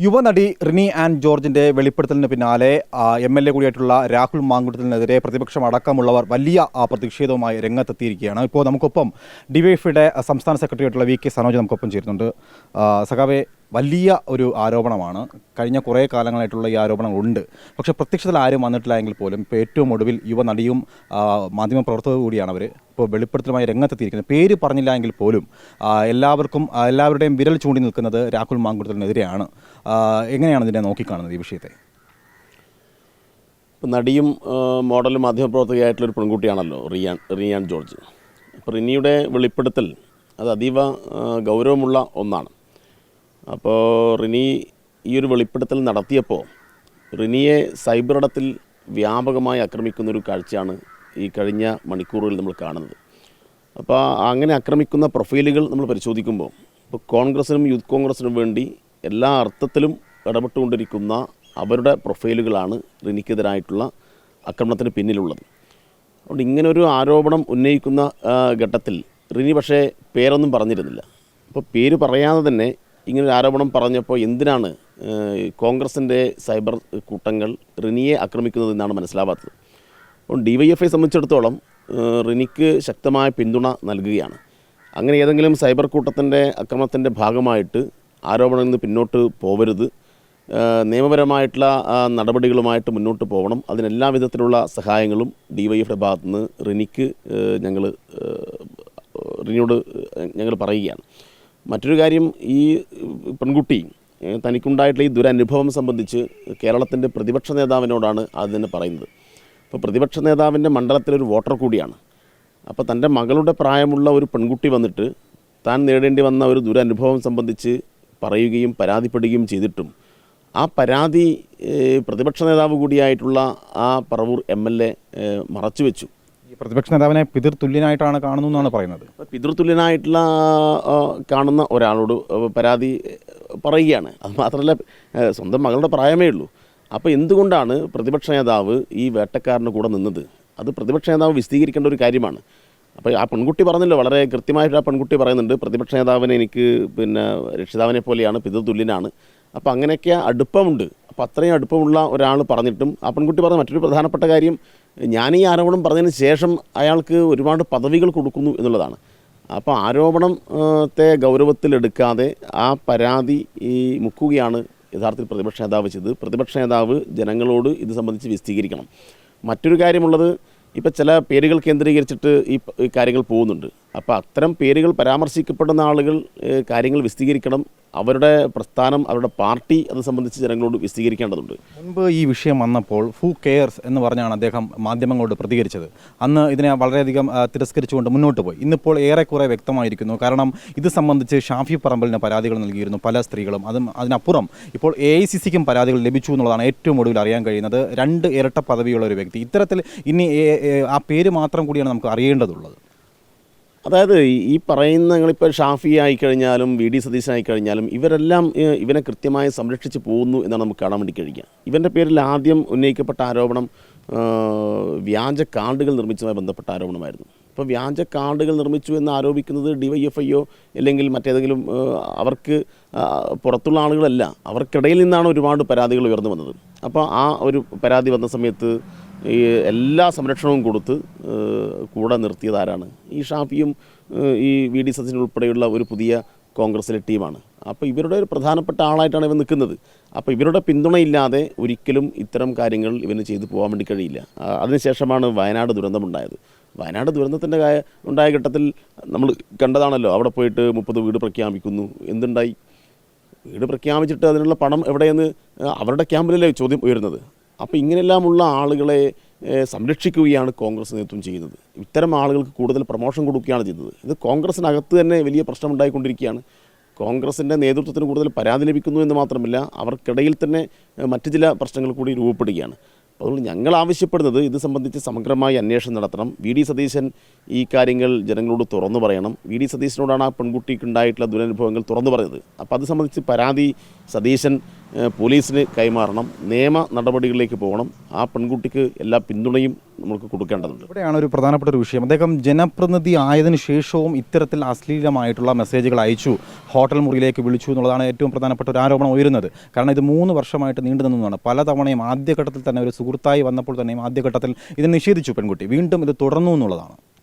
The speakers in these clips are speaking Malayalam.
യുവനടി റിനി ആൻഡ് ജോർജിന്റെ വെളിപ്പെടുത്തലിന് പിന്നാലെ എം.എൽ.എ. കൂടിയായിട്ടുള്ള രാഹുൽ മാങ്കുട്ടത്തിനെതിരെ പ്രതിപക്ഷം അടക്കമുള്ളവർ വലിയ പ്രതിഷേധവുമായി രംഗത്തെത്തിയിരിക്കുകയാണ്. ഇപ്പോൾ നമുക്കൊപ്പം ഡിവൈഎഫ്ഐയുടെ സംസ്ഥാന സെക്രട്ടറി ആയിട്ടുള്ള വി.കെ. സനോജ് നമുക്കൊപ്പം ചേരുന്നുണ്ട്. സഖാവെ, വലിയ ഒരു ആരോപണമാണ്. കഴിഞ്ഞ കുറേ കാലങ്ങളായിട്ടുള്ള ഈ ആരോപണങ്ങളുണ്ട്. പക്ഷേ പ്രത്യക്ഷത്തിൽ ആരും വന്നിട്ടില്ല എങ്കിൽ പോലും ഇപ്പോൾ ഏറ്റവും ഒടുവിൽ യുവനടിയും മാധ്യമപ്രവർത്തക കൂടിയാണ് അവർ ഇപ്പോൾ വെളിപ്പെടുത്തലുമായി രംഗത്തെത്തിയിരിക്കുന്നത്. പേര് പറഞ്ഞില്ല എങ്കിൽ പോലും എല്ലാവരുടെയും വിരൽ ചൂണ്ടി നിൽക്കുന്നത് രാഹുൽ മാങ്കുട്ടത്തിനെതിരെയാണ്. എങ്ങനെയാണ് ഇതിനെ നോക്കിക്കാണുന്നത് ഈ വിഷയത്തെ? നടിയും മോഡലും മാധ്യമപ്രവർത്തകയായിട്ടുള്ളൊരു പെൺകുട്ടിയാണല്ലോ റിനി ജോർജ്. അപ്പോൾ റിനിയുടെ വെളിപ്പെടുത്തൽ അത് അതീവ ഗൗരവമുള്ള ഒന്നാണ്. അപ്പോൾ റിനി ഈ ഒരു വെളിപ്പെടുത്തൽ നടത്തിയപ്പോൾ റിനിയെ സൈബർ ഇടത്തിൽ വ്യാപകമായി ആക്രമിക്കുന്നൊരു കാഴ്ചയാണ് ഈ കഴിഞ്ഞ മണിക്കൂറുകളിൽ നമ്മൾ കാണുന്നത്. അപ്പോൾ അങ്ങനെ ആക്രമിക്കുന്ന പ്രൊഫൈലുകൾ നമ്മൾ പരിശോധിക്കുമ്പോൾ ഇപ്പോൾ കോൺഗ്രസിനും യൂത്ത് കോൺഗ്രസിനും വേണ്ടി എല്ലാ അർത്ഥത്തിലും ഇടപെട്ടുകൊണ്ടിരിക്കുന്ന അവരുടെ പ്രൊഫൈലുകളാണ് റിനിക്കെതിരായിട്ടുള്ള ആക്രമണത്തിന് പിന്നിലുള്ളത്. അതുകൊണ്ട് ഇങ്ങനൊരു ആരോപണം ഉന്നയിക്കുന്ന ഘട്ടത്തിൽ റിനി പക്ഷേ പേരൊന്നും പറഞ്ഞിരുന്നില്ല. അപ്പോൾ പേര് പറയാതെ തന്നെ ഇങ്ങനൊരു ആരോപണം പറഞ്ഞപ്പോൾ എന്തിനാണ് കോൺഗ്രസിൻ്റെ സൈബർ കൂട്ടങ്ങൾ റിനിയെ ആക്രമിക്കുന്നതെന്നാണ് മനസ്സിലാവാത്തത്. അപ്പോൾ ഡിവൈഎഫ്ഐ സംബന്ധിച്ചിടത്തോളം റിനിക്ക് ശക്തമായ പിന്തുണ നൽകുകയാണ്. അങ്ങനെ ഏതെങ്കിലും സൈബർ കൂട്ടത്തിൻ്റെ ആക്രമണത്തിൻ്റെ ഭാഗമായിട്ട് ആരോപണങ്ങളിൽ നിന്ന് പിന്നോട്ട് പോവരുത്, നിയമപരമായിട്ടുള്ള നടപടികളുമായിട്ട് മുന്നോട്ട് പോകണം. അതിനെല്ലാ വിധത്തിലുള്ള സഹായങ്ങളും ഡിവൈഎഫ്ഐയുടെ ഭാഗത്തുനിന്ന് റിനിയോട് ഞങ്ങൾ പറയുകയാണ്. മറ്റൊരു കാര്യം, ഈ പെൺകുട്ടി തനിക്കുണ്ടായിട്ടുള്ള ഈ ദുരനുഭവം സംബന്ധിച്ച് കേരളത്തിൻ്റെ പ്രതിപക്ഷ നേതാവിനോടാണ് അതിന് പറയുന്നത്. അപ്പോൾ പ്രതിപക്ഷ നേതാവിൻ്റെ മണ്ഡലത്തിലൊരു വോട്ടർ കൂടിയാണ്. അപ്പോൾ തൻ്റെ മകളുടെ പ്രായമുള്ള ഒരു പെൺകുട്ടി വന്നിട്ട് താൻ നേടേണ്ടി വന്ന ഒരു ദുരനുഭവം സംബന്ധിച്ച് പറയുകയും പരാതിപ്പെടുകയും ചെയ്തിട്ടും ആ പരാതി പ്രതിപക്ഷ നേതാവ് കൂടിയായിട്ടുള്ള ആ പറവൂർ എം.എൽ.എ. മറച്ചുവെച്ചു. പ്രതിപക്ഷ നേതാവിനെ പിതൃതുല്യനായിട്ടാണ് കാണുന്നതെന്നാണ് പറയുന്നത്. പിതൃതുല്യനായിട്ടുള്ള കാണുന്ന ഒരാളോട് പരാതി പറയുകയാണ്. അത് മാത്രമല്ല, സ്വന്തം മകളുടെ പ്രായമേ ഉള്ളൂ. അപ്പോൾ എന്തുകൊണ്ടാണ് പ്രതിപക്ഷ നേതാവ് ഈ വേട്ടക്കാരന് കൂടെ നിന്നത്? അത് പ്രതിപക്ഷ നേതാവ് വിശദീകരിക്കേണ്ട ഒരു കാര്യമാണ്. അപ്പോൾ ആ പെൺകുട്ടി പറഞ്ഞല്ലോ, വളരെ കൃത്യമായിട്ട് ആ പെൺകുട്ടി പറയുന്നുണ്ട്, പ്രതിപക്ഷ നേതാവിനെ എനിക്ക് രക്ഷിതാവിനെ പോലെയാണ്, പിതൃതുല്യനാണ്. അപ്പോൾ അങ്ങനെയൊക്കെ അടുപ്പമുണ്ട്. അപ്പോൾ അത്രയും അടുപ്പമുള്ള ഒരാൾ പറഞ്ഞിട്ടും ആ പെൺകുട്ടി പറഞ്ഞ മറ്റൊരു പ്രധാനപ്പെട്ട കാര്യം, ഞാൻ ഈ ആരോപണം പറഞ്ഞതിന് ശേഷം അയാൾക്ക് ഒരുപാട് പദവികൾ കൊടുക്കുന്നു എന്നുള്ളതാണ്. അപ്പോൾ ആരോപണത്തെ ഗൗരവത്തിലെടുക്കാതെ ആ പരാതി മുക്കുകയാണ് യഥാർത്ഥത്തിൽ പ്രതിപക്ഷ നേതാവ് ചെയ്തത്. പ്രതിപക്ഷ നേതാവ് ജനങ്ങളോട് ഇത് സംബന്ധിച്ച് വിശദീകരിക്കണം. മറ്റൊരു കാര്യമുള്ളത്, ഇപ്പോൾ ചില പേരുകൾ കേന്ദ്രീകരിച്ചിട്ട് ഈ കാര്യങ്ങൾ പോകുന്നുണ്ട്. അപ്പോൾ അത്തരം പേരുകൾ പരാമർശിക്കപ്പെടുന്ന ആളുകൾ കാര്യങ്ങൾ വിശദീകരിക്കണം. അവരുടെ പ്രസ്ഥാനം, അവരുടെ പാർട്ടി അത് സംബന്ധിച്ച് ജനങ്ങളോട് വിശദീകരിക്കേണ്ടതുണ്ട്. മുൻപ് ഈ വിഷയം വന്നപ്പോൾ ഹൂ കെയർസ് എന്ന് പറഞ്ഞാണ് അദ്ദേഹം മാധ്യമങ്ങളോട് പ്രതികരിച്ചത്. അന്ന് ഇതിനെ വളരെയധികം തിരസ്കരിച്ചുകൊണ്ട് മുന്നോട്ട് പോയി. ഇന്നിപ്പോൾ ഏറെക്കുറെ വ്യക്തമായിരിക്കുന്നു. കാരണം ഇത് സംബന്ധിച്ച് ഷാഫി പറമ്പലിന് പരാതികൾ നൽകിയിരുന്നു പല സ്ത്രീകളും. അതിനപ്പുറം ഇപ്പോൾ AICCക്കും പരാതികൾ ലഭിച്ചു എന്നുള്ളതാണ് ഏറ്റവും ഒടുവിൽ അറിയാൻ കഴിയുന്നത്. 2 ഇരട്ട പദവിയുള്ള ഒരു വ്യക്തി. ഇത്തരത്തിൽ ഇനി ആ പേര് മാത്രം കൂടിയാണ് നമുക്ക് അറിയേണ്ടതുള്ളത്. അതായത് ഈ പറയുന്ന നിങ്ങളിപ്പോൾ ഷാഫി ആയിക്കഴിഞ്ഞാലും VD സതീശൻ ആയിക്കഴിഞ്ഞാലും ഇവരെല്ലാം ഇവനെ കൃത്യമായി സംരക്ഷിച്ച് പോകുന്നു എന്നാണ് നമുക്ക് കാണാൻ വേണ്ടി കഴിയുക. ഇവൻ്റെ പേരിൽ ആദ്യം ഉന്നയിക്കപ്പെട്ട ആരോപണം വ്യാജ കാർഡുകൾ നിർമ്മിച്ചതുമായി ബന്ധപ്പെട്ട ആരോപണമായിരുന്നു. അപ്പോൾ വ്യാജ കാർഡുകൾ നിർമ്മിച്ചു എന്ന് ആരോപിക്കുന്നത് DYFIയോ അല്ലെങ്കിൽ മറ്റേതെങ്കിലും അവർക്ക് പുറത്തുള്ള ആളുകളല്ല, അവർക്കിടയിൽ നിന്നാണ് ഒരുപാട് പരാതികൾ ഉയർന്നു വന്നത്. അപ്പോൾ ആ ഒരു പരാതി വന്ന സമയത്ത് ഈ എല്ലാ സംരക്ഷണവും കൊടുത്ത് കൂടെ നിർത്തിയതാരാണ്? ഈ ഷാഫിയും ഈ VD സതീശൻ ഉൾപ്പെടെയുള്ള ഒരു പുതിയ കോൺഗ്രസിലെ ടീമാണ്. അപ്പോൾ ഇവരുടെ ഒരു പ്രധാനപ്പെട്ട ആളായിട്ടാണ് ഇവർ നിൽക്കുന്നത്. അപ്പോൾ ഇവരുടെ പിന്തുണയില്ലാതെ ഒരിക്കലും ഇത്തരം കാര്യങ്ങൾ ഇവന് ചെയ്തു പോകാൻ വേണ്ടി കഴിയില്ല. അതിനുശേഷമാണ് വയനാട് ദുരന്തമുണ്ടായത്. വയനാട് ദുരന്തത്തിൻ്റെ ഉണ്ടായ ഘട്ടത്തിൽ നമ്മൾ കണ്ടതാണല്ലോ. അവിടെ പോയിട്ട് 30 വീട് പ്രഖ്യാപിക്കുന്നു. എന്തുണ്ടായി? വീട് പ്രഖ്യാപിച്ചിട്ട് അതിനുള്ള പണം എവിടെയെന്ന് അവരുടെ ക്യാമ്പിലല്ലേ ചോദ്യം ഉയരുന്നത്. അപ്പോൾ ഇങ്ങനെയെല്ലാമുള്ള ആളുകളെ സംരക്ഷിക്കുകയാണ് കോൺഗ്രസ് നേതൃത്വം ചെയ്യുന്നത്. ഇത്തരം ആളുകൾക്ക് കൂടുതൽ പ്രൊമോഷൻ കൊടുക്കുകയാണ് ചെയ്യുന്നത്. ഇത് കോൺഗ്രസിനകത്ത് തന്നെ വലിയ പ്രശ്നമുണ്ടായിക്കൊണ്ടിരിക്കുകയാണ്. കോൺഗ്രസിൻ്റെ നേതൃത്വത്തിന് കൂടുതൽ പരാതി ലഭിക്കുന്നു എന്ന് മാത്രമല്ല, അവർക്കിടയിൽ തന്നെ മറ്റു ചില പ്രശ്നങ്ങൾ കൂടി രൂപപ്പെടുകയാണ്. അതുകൊണ്ട് ഞങ്ങൾ ആവശ്യപ്പെടുന്നത് ഇത് സംബന്ധിച്ച് സമഗ്രമായി അന്വേഷണം നടത്തണം. VD സതീശൻ ഈ കാര്യങ്ങൾ ജനങ്ങളോട് തുറന്നു പറയണം. VD സതീശനോടാണ് ആ പെൺകുട്ടിക്ക് ഉണ്ടായിട്ടുള്ള ദുരനുഭവങ്ങൾ തുറന്നു പറഞ്ഞത്. അപ്പോൾ അത് സംബന്ധിച്ച് പരാതി സതീശൻ പോലീസിന് കൈമാറണം, നിയമ നടപടികളിലേക്ക് പോകണം. ആ പെൺകുട്ടിക്ക് എല്ലാ പിന്തുണയും നമുക്ക് കൊടുക്കേണ്ടതുണ്ട്. ഇവിടെയാണ് ഒരു പ്രധാനപ്പെട്ട ഒരു വിഷയം. അദ്ദേഹം ജനപ്രതിനിധി ആയതിനു ശേഷവും ഇത്തരത്തിൽ അശ്ലീലമായിട്ടുള്ള മെസ്സേജുകൾ അയച്ചു, ഹോട്ടൽ മുറിയിലേക്ക് വിളിച്ചു എന്നുള്ളതാണ് ഏറ്റവും പ്രധാനപ്പെട്ട ഒരു ആരോപണം ഉയരുന്നത്. കാരണം ഇത് 3 വർഷമായിട്ട് നീണ്ടു നിന്നതാണ്. പലതവണയും ആദ്യഘട്ടത്തിൽ തന്നെ ഒരു സുഹൃത്തായി വന്നപ്പോൾ തന്നെയും ആദ്യഘട്ടത്തിൽ ഇത് നിഷേധിച്ചു പെൺകുട്ടി. വീണ്ടും ഇത് തുടർന്നു എന്നുള്ളതാണ്.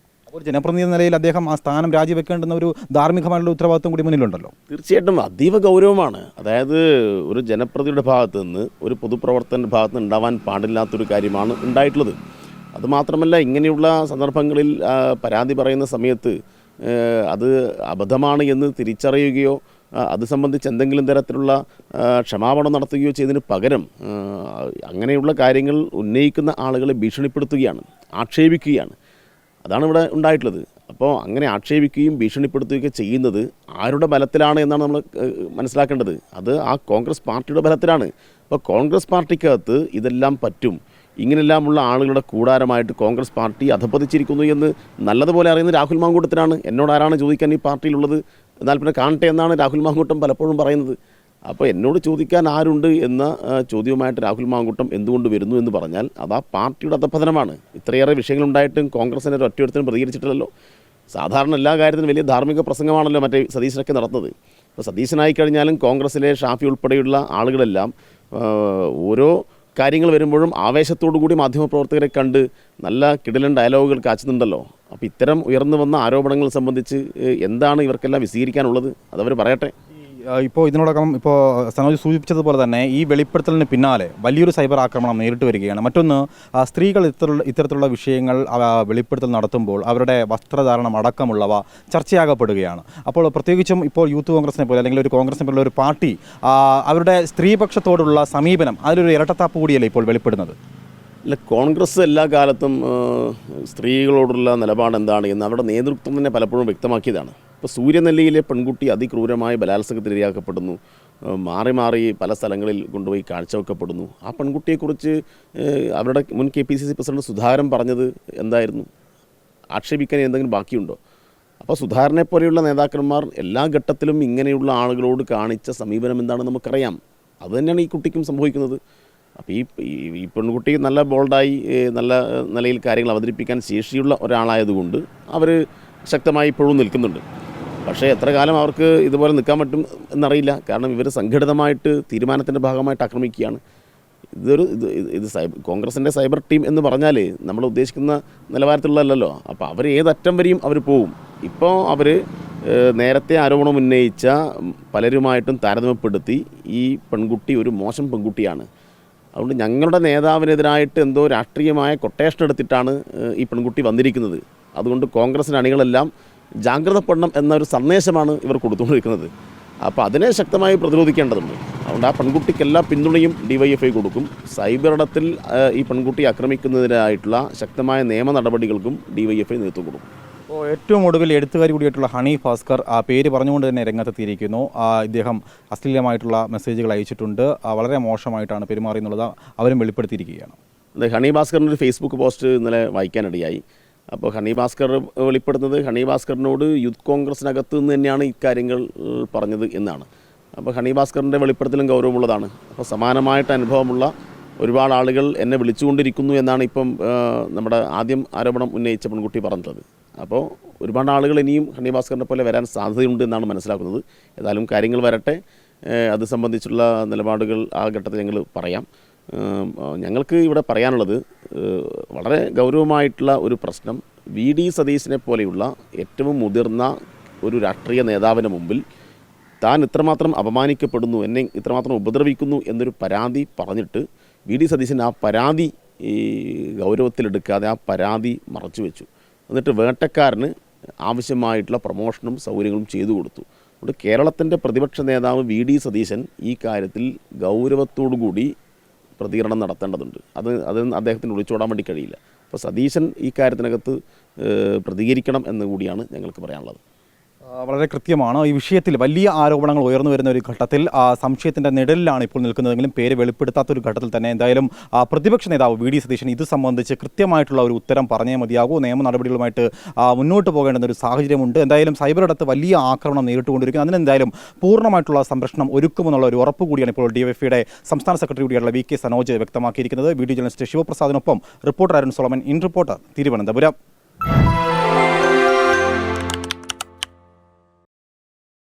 അപ്പോൾ ജനപ്രതിനിധി എന്ന നിലയിൽ അദ്ദേഹം ആ സ്ഥാനം രാജിവെക്കേണ്ടുന്ന ഒരു ധാർമ്മികമായിട്ടുള്ള ഉത്തരവാദിത്വം കൂടി മുന്നിലുണ്ടല്ലോ. തീർച്ചയായിട്ടും അതീവ ഗൗരവമാണ്. അതായത് ഒരു ജനപ്രതിയുടെ ഭാഗത്ത് നിന്ന്, ഒരു പൊതുപ്രവർത്തകൻ്റെ ഭാഗത്ത് നിന്ന് ഉണ്ടാവാൻ പാടില്ലാത്തൊരു കാര്യമാണ് ഉണ്ടായിട്ടുള്ളത്. അതുമാത്രമല്ല, ഇങ്ങനെയുള്ള സന്ദർഭങ്ങളിൽ പരാതി പറയുന്ന സമയത്ത് അത് അബദ്ധമാണ് എന്ന് തിരിച്ചറിയുകയോ അത് സംബന്ധിച്ച് എന്തെങ്കിലും തരത്തിലുള്ള ക്ഷമാപണം നടത്തുകയോ ചെയ്തതിന് പകരം അങ്ങനെയുള്ള കാര്യങ്ങൾ ഉന്നയിക്കുന്ന ആളുകളെ ഭീഷണിപ്പെടുത്തുകയാണ്, ആക്ഷേപിക്കുകയാണ്. അതാണ് ഇവിടെ ഉണ്ടായിട്ടുള്ളത്. അപ്പോൾ അങ്ങനെ ആക്ഷേപിക്കുകയും ഭീഷണിപ്പെടുത്തുകയൊക്കെ ചെയ്യുന്നത് ആരുടെ ബലത്തിലാണ് എന്നാണ് നമ്മൾ മനസ്സിലാക്കേണ്ടത്. അത് ആ കോൺഗ്രസ് പാർട്ടിയുടെ ബലത്തിലാണ്. അപ്പോൾ കോൺഗ്രസ് പാർട്ടിക്കകത്ത് ഇതെല്ലാം പറ്റും, ഇങ്ങനെല്ലാമുള്ള ആളുകളുടെ കൂടാരമായിട്ട് കോൺഗ്രസ് പാർട്ടി അധപ്പതിച്ചിരിക്കുന്നു എന്ന് നല്ലതുപോലെ അറിയുന്നത് രാഹുൽ മാങ്കൂട്ടത്തിനാണ്. എന്നോട് ആരാണ് ചോദിക്കാൻ ഈ പാർട്ടിയിലുള്ളത്, എന്നാൽ പിന്നെ കാണട്ടെ എന്നാണ് രാഹുൽ മാങ്കൂട്ടം പലപ്പോഴും പറയുന്നത്. അപ്പോൾ എന്നോട് ചോദിക്കാൻ ആരുണ്ട് എന്ന ചോദ്യവുമായിട്ട് രാഹുൽ മാങ്കൂട്ടം എന്തുകൊണ്ട് വരുന്നു എന്ന് പറഞ്ഞാൽ അത് ആ പാർട്ടിയുടെ അധപ്പതനമാണ്. ഇത്രയേറെ വിഷയങ്ങളുണ്ടായിട്ടും കോൺഗ്രസിനെ ഒറ്റയൊരുത്തരും പ്രതികരിച്ചിട്ടില്ലല്ലോ. സാധാരണ എല്ലാ കാര്യത്തിനും വലിയ ധാർമ്മിക പ്രസംഗമാണല്ലോ മറ്റേ സതീശനൊക്കെ നടത്തുന്നത്. അപ്പോൾ സതീശനായി കഴിഞ്ഞാലും കോൺഗ്രസിലെ ഷാഫി ഉൾപ്പെടെയുള്ള ആളുകളെല്ലാം ഓരോ കാര്യങ്ങൾ വരുമ്പോഴും ആവേശത്തോടു കൂടി മാധ്യമപ്രവർത്തകരെ കണ്ട് നല്ല കിടിലൻ ഡയലോഗുകൾ കാച്ചുന്നുണ്ടല്ലോ. അപ്പോൾ ഇത്തരം ഉയർന്നു വന്ന ആരോപണങ്ങൾ സംബന്ധിച്ച് എന്താണ് ഇവർക്കെല്ലാം വിശദീകരിക്കാനുള്ളത്, അതവർ പറയട്ടെ. ഇപ്പോൾ ഇതിനോടകം ഇപ്പോൾ സനോജ് സൂചിപ്പിച്ചതുപോലെ തന്നെ ഈ വെളിപ്പെടുത്തലിന് പിന്നാലെ വലിയൊരു സൈബർ ആക്രമണം നേരിട്ട് വരികയാണ്. മറ്റൊന്ന്, സ്ത്രീകൾ ഇത്തരത്തിലുള്ള വിഷയങ്ങൾ വെളിപ്പെടുത്തൽ നടത്തുമ്പോൾ അവരുടെ വസ്ത്രധാരണം അടക്കമുള്ളവ ചർച്ചയാകപ്പെടുകയാണ്. അപ്പോൾ പ്രത്യേകിച്ചും ഇപ്പോൾ യൂത്ത് കോൺഗ്രസിനെ പോലെ അല്ലെങ്കിൽ ഒരു കോൺഗ്രസിനെ പോലുള്ള ഒരു പാർട്ടി അവരുടെ സ്ത്രീപക്ഷത്തോടുള്ള സമീപനം അതിലൊരു ഇരട്ടത്താപ്പ് കൂടിയല്ലേ ഇപ്പോൾ വെളിപ്പെടുന്നത്? അല്ല, കോൺഗ്രസ് എല്ലാ കാലത്തും സ്ത്രീകളോടുള്ള നിലപാട് എന്താണ് എന്ന് അവരുടെ നേതൃത്വം തന്നെ പലപ്പോഴും വ്യക്തമാക്കിയതാണ്. ഇപ്പോൾ സൂര്യനെല്ലിയിലെ പെൺകുട്ടി അതിക്രൂരമായി ബലാത്സംഗത്തിനിരയാക്കപ്പെടുന്നു, മാറി മാറി പല സ്ഥലങ്ങളിൽ കൊണ്ടുപോയി കാഴ്ചവെക്കപ്പെടുന്നു. ആ പെൺകുട്ടിയെക്കുറിച്ച് അവരുടെ മുൻ KPCC പ്രസിഡന്റ് സുധാകരൻ പറഞ്ഞത് എന്തായിരുന്നു? ആക്ഷേപിക്കാൻ എന്തെങ്കിലും ബാക്കിയുണ്ടോ? അപ്പോൾ സുധാകരനെ പോലെയുള്ള നേതാക്കന്മാർ എല്ലാ ഘട്ടത്തിലും ഇങ്ങനെയുള്ള ആളുകളോട് കാണിച്ച സമീപനം എന്താണെന്ന് നമുക്കറിയാം. അതുതന്നെയാണ് ഈ കുട്ടിക്കും സംഭവിക്കുന്നത്. അപ്പോൾ ഈ പെൺകുട്ടി നല്ല ബോൾഡായി നല്ല നിലയിൽ കാര്യങ്ങൾ അവതരിപ്പിക്കാൻ ശേഷിയുള്ള ഒരാളായതുകൊണ്ട് അവർ ശക്തമായി ഇപ്പോഴും നിൽക്കുന്നുണ്ട്. പക്ഷേ എത്ര കാലം അവർക്ക് ഇതുപോലെ നിൽക്കാൻ പറ്റും എന്നറിയില്ല. കാരണം ഇവർ സംഘടിതമായിട്ട് തീരുമാനത്തിൻ്റെ ഭാഗമായിട്ട് ആക്രമിക്കുകയാണ്. കോൺഗ്രസിൻ്റെ സൈബർ ടീം എന്ന് പറഞ്ഞാൽ നമ്മൾ ഉദ്ദേശിക്കുന്ന നിലവാരത്തിലുള്ളതല്ലോ. അപ്പോൾ അവർ ഏതറ്റം വരെയും അവർ പോവും. ഇപ്പോൾ അവർ നേരത്തെ ആരോപണം ഉന്നയിച്ച പലരുമായിട്ടും താരതമ്യപ്പെടുത്തി ഈ പെൺകുട്ടി ഒരു മോശം പെൺകുട്ടിയാണ്, അതുകൊണ്ട് ഞങ്ങളുടെ നേതാവിനെതിരായിട്ട് എന്തോ രാഷ്ട്രീയമായ കൊട്ടേഷൻ എടുത്തിട്ടാണ് ഈ പെൺകുട്ടി വന്നിരിക്കുന്നത്, അതുകൊണ്ട് കോൺഗ്രസിൻ്റെ അണികളെല്ലാം ജാഗ്രതപ്പെടണം എന്നൊരു സന്ദേശമാണ് ഇവർ കൊടുത്തുകൊണ്ടിരിക്കുന്നത്. അപ്പോൾ അതിനെ ശക്തമായി പ്രതിരോധിക്കേണ്ടതുണ്ട്. അതുകൊണ്ട് ആ പെൺകുട്ടിക്ക് എല്ലാ പിന്തുണയും DYFI കൊടുക്കും. സൈബർ ഇടത്തിൽ ഈ പെൺകുട്ടി ആക്രമിക്കുന്നതിനായിട്ടുള്ള ശക്തമായ നിയമ നടപടികൾക്കും DYFI നേതൃത്വം കൊടുക്കും. അപ്പോൾ ഏറ്റവും ഒടുവിൽ എഴുത്തുകാരി കൂടിയായിട്ടുള്ള ഹണി ഭാസ്കർ ആ പേര് പറഞ്ഞുകൊണ്ട് തന്നെ രംഗത്തെത്തിയിരിക്കുന്നു. ഇദ്ദേഹം അശ്ലീലമായിട്ടുള്ള മെസ്സേജുകൾ അയച്ചിട്ടുണ്ട്, വളരെ മോശമായിട്ടാണ് പെരുമാറിയെന്നുള്ളത് അവരും വെളിപ്പെടുത്തിയിരിക്കുകയാണ്. അതെ, ഹണി ഭാസ്കറിൻ്റെ ഒരു ഫേസ്ബുക്ക് പോസ്റ്റ് ഇന്നലെ വായിക്കാനിടയായി. അപ്പോൾ ഹണി ഭാസ്കർ വെളിപ്പെടുന്നത് ഹണി ഭാസ്കറിനോട് യൂത്ത് കോൺഗ്രസിനകത്ത് നിന്ന് തന്നെയാണ് ഇക്കാര്യങ്ങൾ പറഞ്ഞത് എന്നാണ്. അപ്പോൾ ഹണി ഭാസ്കറിൻ്റെ വെളിപ്പെടുത്തലും ഗൗരവമുള്ളതാണ്. അപ്പോൾ സമാനമായിട്ട് അനുഭവമുള്ള ഒരുപാട് ആളുകൾ എന്നെ വിളിച്ചുകൊണ്ടിരിക്കുന്നു എന്നാണ് ഇപ്പം നമ്മുടെ ആദ്യം ആരോപണം ഉന്നയിച്ച പെൺകുട്ടി പറഞ്ഞത്. അപ്പോൾ ഒരുപാട് ആളുകൾ ഇനിയും ഹണി ഭാസ്കറിനെ പോലെ വരാൻ സാധ്യതയുണ്ട് എന്നാണ് മനസ്സിലാക്കുന്നത്. ഏതായാലും കാര്യങ്ങൾ വരട്ടെ, അത് സംബന്ധിച്ചുള്ള നിലപാടുകൾ ആ ഘട്ടത്തിൽ ഞങ്ങൾ പറയാം. ഞങ്ങൾക്ക് ഇവിടെ പറയാനുള്ളത് വളരെ ഗൗരവമായിട്ടുള്ള ഒരു പ്രശ്നം, VD സതീശനെ പോലെയുള്ള ഏറ്റവും മുതിർന്ന ഒരു രാഷ്ട്രീയ നേതാവിന് മുമ്പിൽ താൻ ഇത്രമാത്രം അപമാനിക്കപ്പെടുന്നു, എന്നെ ഇത്രമാത്രം ഉപദ്രവിക്കുന്നു എന്നൊരു പരാതി പറഞ്ഞിട്ട് VD സതീശൻ ആ പരാതി ഗൗരവത്തിലെടുക്കാതെ ആ പരാതി മറച്ചു വെച്ചു. എന്നിട്ട് വേട്ടക്കാരന് ആവശ്യമായിട്ടുള്ള പ്രമോഷനും സൗകര്യങ്ങളും ചെയ്തു കൊടുത്തു. അതുകൊണ്ട് കേരളത്തിൻ്റെ പ്രതിപക്ഷ നേതാവ് VD സതീശൻ ഈ കാര്യത്തിൽ ഗൗരവത്തോടു കൂടി പ്രതികരണം നടത്തേണ്ടതുണ്ട്. അത് അദ്ദേഹത്തിന് ഒളിച്ചോടാൻ വേണ്ടി കഴിയില്ല. അപ്പോൾ സതീശൻ ഈ കാര്യത്തിനകത്ത് പ്രതികരിക്കണം എന്ന് കൂടിയാണ് ഞങ്ങൾക്ക് പറയാനുള്ളത്. വളരെ കൃത്യമാണ്. ഈ വിഷയത്തിൽ വലിയ ആരോപണങ്ങൾ ഉയർന്നു വരുന്ന ഒരു ഘട്ടത്തിൽ സംശയത്തിൻ്റെ നിഴലിലാണ് ഇപ്പോൾ നിൽക്കുന്നതെങ്കിലും പേര് വെളിപ്പെടുത്താത്തൊരു ഘട്ടത്തിൽ തന്നെ എന്തായാലും പ്രതിപക്ഷ നേതാവ് വി ഡി സതീശൻ ഇത് സംബന്ധിച്ച് കൃത്യമായിട്ടുള്ള ഒരു ഉത്തരം പറഞ്ഞേ മതിയാകൂ. നിയമ നടപടികളുമായിട്ട് മുന്നോട്ട് പോകേണ്ടുന്ന ഒരു സാഹചര്യമുണ്ട്. എന്തായാലും സൈബറിടത്ത് വലിയ ആക്രമണം നേരിട്ടുകൊണ്ടിരിക്കുന്നു. അതിനെന്തായാലും പൂർണ്ണമായിട്ടുള്ള സംരക്ഷണം ഒരുക്കുമെന്നുള്ള ഒരു ഉറപ്പ് കൂടിയാണ് ഇപ്പോൾ ഡിവൈഎഫ്ഐയുടെ സംസ്ഥാന സെക്രട്ടറി കൂടിയായിട്ടുള്ള വി കെ സനോജ് വ്യക്തമാക്കിയിരിക്കുന്നത്. വീഡിയോ ജേർണലിസ്റ്റ് ശിവപ്രസാദിനൊപ്പം reporter Arun Solomon, in reporter, Thiruvananthapuram.